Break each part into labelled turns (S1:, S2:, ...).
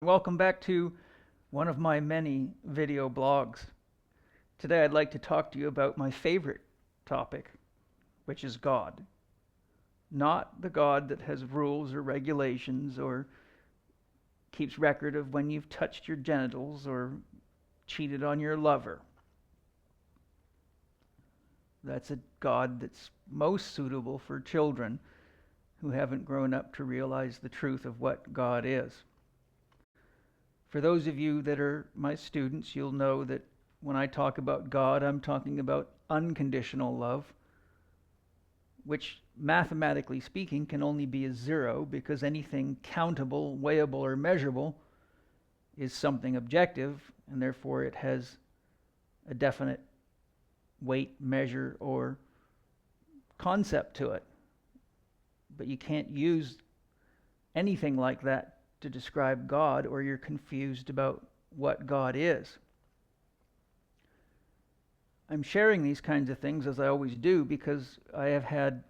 S1: Welcome back to one of my many video blogs. Today I'd like to talk to you about my favorite topic, which is God. Not the God that has rules or regulations or keeps record of when you've touched your genitals or cheated on your lover. That's a God that's most suitable for children who haven't grown up to realize the truth of what God is. For those of you that are my students, you'll know that when I talk about God, I'm talking about unconditional love, which mathematically speaking can only be a zero because anything countable, weighable, or measurable is something objective, and therefore it has a definite weight, measure, or concept to it. But you can't use anything like that to describe God, or you're confused about what God is. I'm sharing these kinds of things, as I always do, because I have had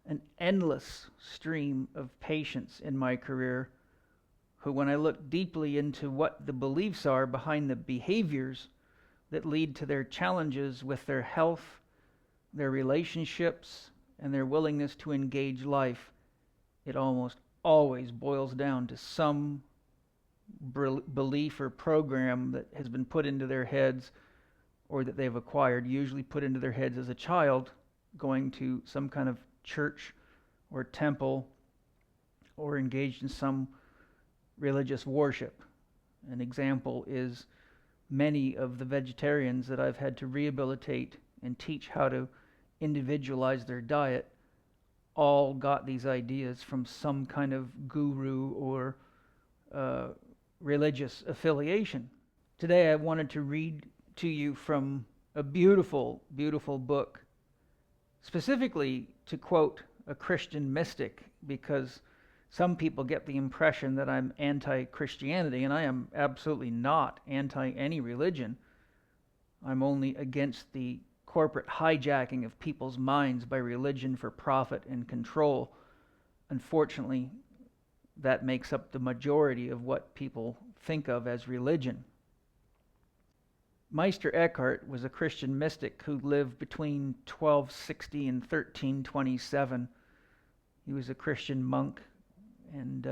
S1: an endless stream of patients in my career who, when I look deeply into what the beliefs are behind the behaviors that lead to their challenges with their health, their relationships, and their willingness to engage life, it almost always boils down to some belief or program that has been put into their heads or that they've acquired, usually put into their heads as a child, going to some kind of church or temple or engaged in some religious worship. An example is many of the vegetarians that I've had to rehabilitate and teach how to individualize their diet all got these ideas from some kind of guru or religious affiliation. Today I wanted to read to you from a beautiful, beautiful book, specifically to quote a Christian mystic, because some people get the impression that I'm anti-Christianity, and I am absolutely not anti any religion. I'm only against the corporate hijacking of people's minds by religion for profit and control. Unfortunately, that makes up the majority of what people think of as religion. Meister Eckhart was a Christian mystic who lived between 1260 and 1327. He was a Christian monk, and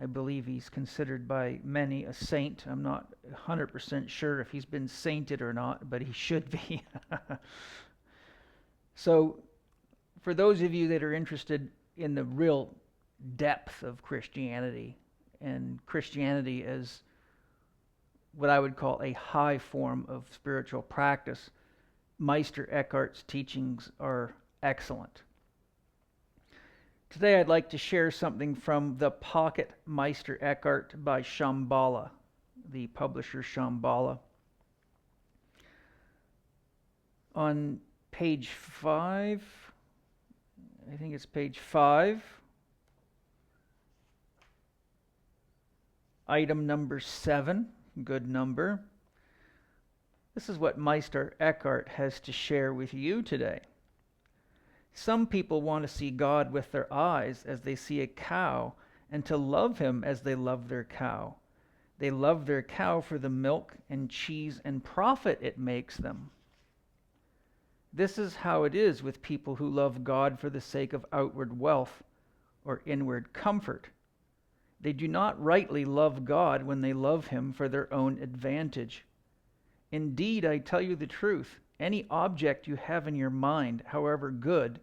S1: I believe he's considered by many a saint. I'm not 100% sure if he's been sainted or not, but he should be. So, for those of you that are interested in the real depth of Christianity, and Christianity as what I would call a high form of spiritual practice, Meister Eckhart's teachings are excellent. Today I'd like to share something from The Pocket Meister Eckhart by Shambhala, the publisher Shambhala. On page 5, I think it's page 5, item number 7, good number. This is what Meister Eckhart has to share with you today. Some people want to see God with their eyes as they see a cow, and to love him as they love their cow. They love their cow for the milk and cheese and profit it makes them. This is how it is with people who love God for the sake of outward wealth or inward comfort. They do not rightly love God when they love him for their own advantage. Indeed, I tell you the truth, any object you have in your mind, however good,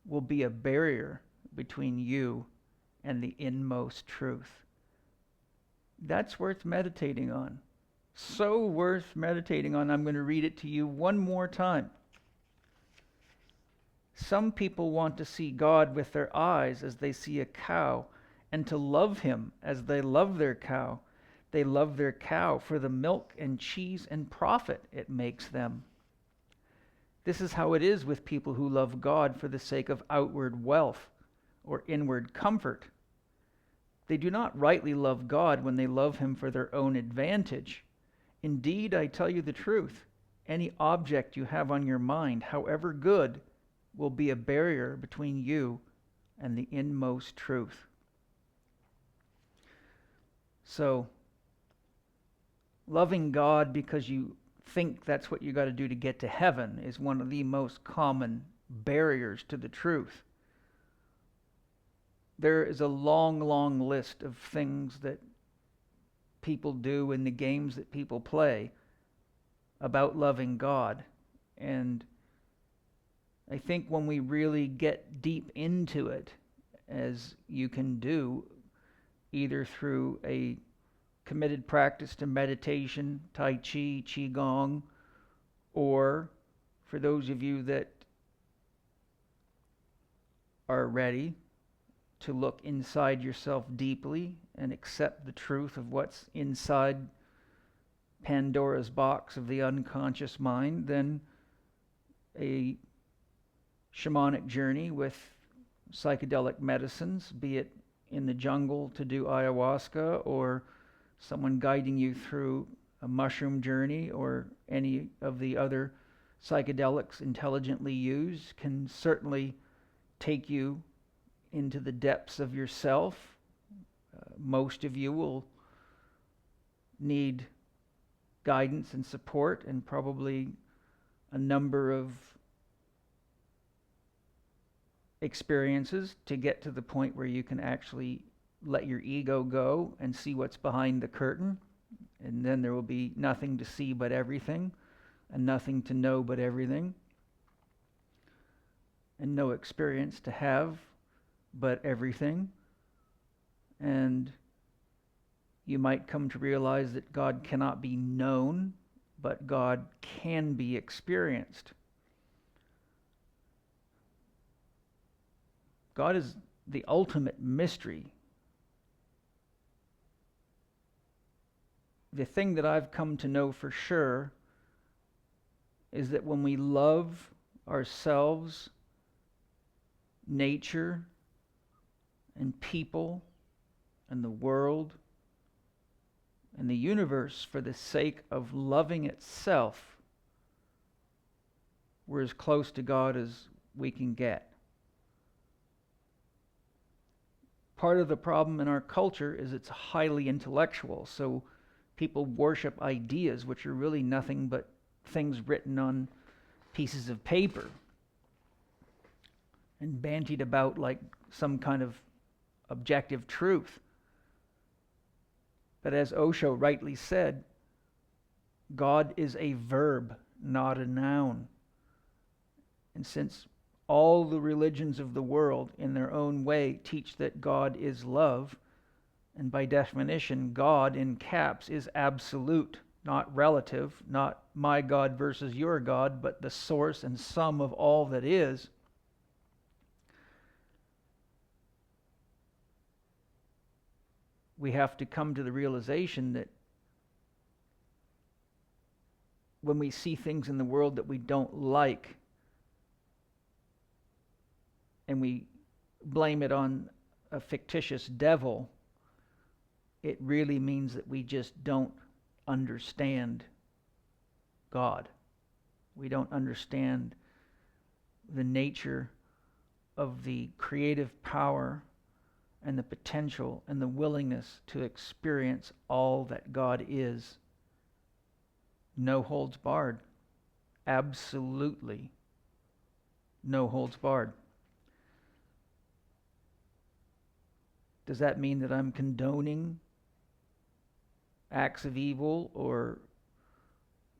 S1: will be a barrier between you and the inmost truth. That's worth meditating on. So worth meditating on. I'm going to read it to you one more time. Some people want to see God with their eyes as they see a cow, and to love him as they love their cow. They love their cow for the milk and cheese and profit it makes them. This is how it is with people who love God for the sake of outward wealth or inward comfort. They do not rightly love God when they love him for their own advantage. Indeed, I tell you the truth, any object you have on your mind, however good, will be a barrier between you and the inmost truth. So, loving God because you think that's what you got to do to get to heaven is one of the most common barriers to the truth. There is a long, long list of things that people do in the games that people play about loving God. And I think when we really get deep into it, as you can do, either through a committed practice to meditation, Tai Chi, Qigong, or for those of you that are ready to look inside yourself deeply and accept the truth of what's inside Pandora's box of the unconscious mind, then a shamanic journey with psychedelic medicines, be it in the jungle to do ayahuasca, or someone guiding you through a mushroom journey, or any of the other psychedelics intelligently used, can certainly take you into the depths of yourself. Most of you will need guidance and support, and probably a number of experiences to get to the point where you can actually let your ego go and see what's behind the curtain. And then there will be nothing to see but everything, and nothing to know but everything, and no experience to have but everything. And you might come to realize that God cannot be known, but God can be experienced. God is the ultimate mystery. The thing that I've come to know for sure is that when we love ourselves, nature, and people, and the world, and the universe for the sake of loving itself, we're as close to God as we can get. Part of the problem in our culture is it's highly intellectual, so people worship ideas which are really nothing but things written on pieces of paper and bandied about like some kind of objective truth. But as Osho rightly said, God is a verb, not a noun. And since all the religions of the world in their own way teach that God is love, and by definition, God in caps is absolute, not relative, not my God versus your God, but the source and sum of all that is. We have to come to the realization that when we see things in the world that we don't like, and we blame it on a fictitious devil, it really means that we just don't understand God. We don't understand the nature of the creative power and the potential and the willingness to experience all that God is. No holds barred. Absolutely no holds barred. Does that mean that I'm condoning acts of evil or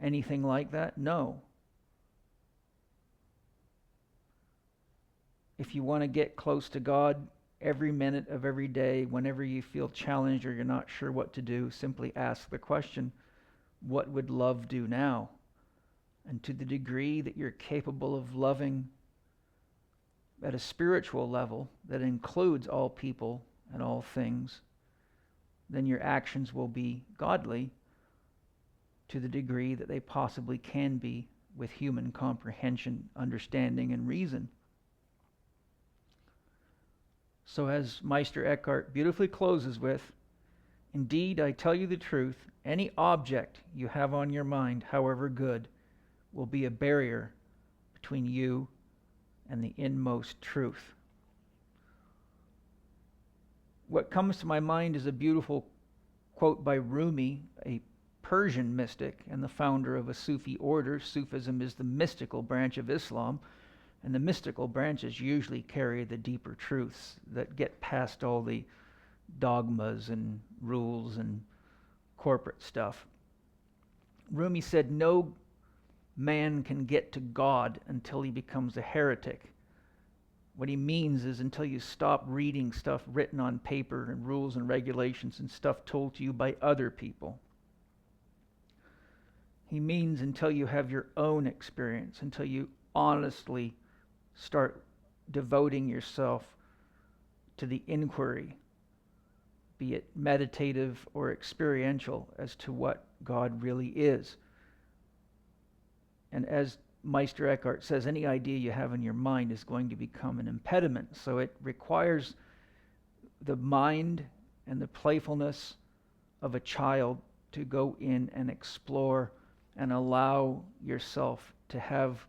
S1: anything like that? No. If you want to get close to God every minute of every day, whenever you feel challenged or you're not sure what to do, simply ask the question, what would love do now? And to the degree that you're capable of loving at a spiritual level that includes all people and all things, then your actions will be godly to the degree that they possibly can be with human comprehension, understanding, and reason. So as Meister Eckhart beautifully closes with, indeed, I tell you the truth, any object you have on your mind, however good, will be a barrier between you and the inmost truth. What comes to my mind is a beautiful quote by Rumi, a Persian mystic and the founder of a Sufi order. Sufism is the mystical branch of Islam, and the mystical branches usually carry the deeper truths that get past all the dogmas and rules and corporate stuff. Rumi said no man can get to God until he becomes a heretic. What he means is until you stop reading stuff written on paper and rules and regulations and stuff told to you by other people. He means until you have your own experience, until you honestly start devoting yourself to the inquiry, be it meditative or experiential, as to what God really is. And as Meister Eckhart says, any idea you have in your mind is going to become an impediment. So it requires the mind and the playfulness of a child to go in and explore and allow yourself to have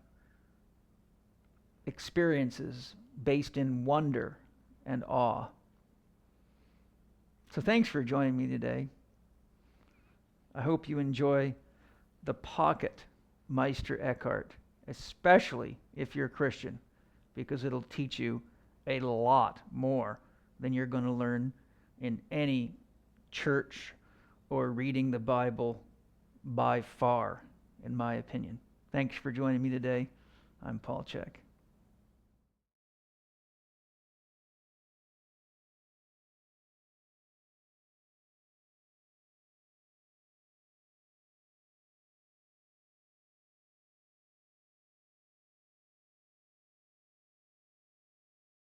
S1: experiences based in wonder and awe. So thanks for joining me today. I hope you enjoy the pocket Meister Eckhart, especially if you're a Christian, because it'll teach you a lot more than you're going to learn in any church or reading the Bible by far, in my opinion. Thanks for joining me today. I'm Paul Chek.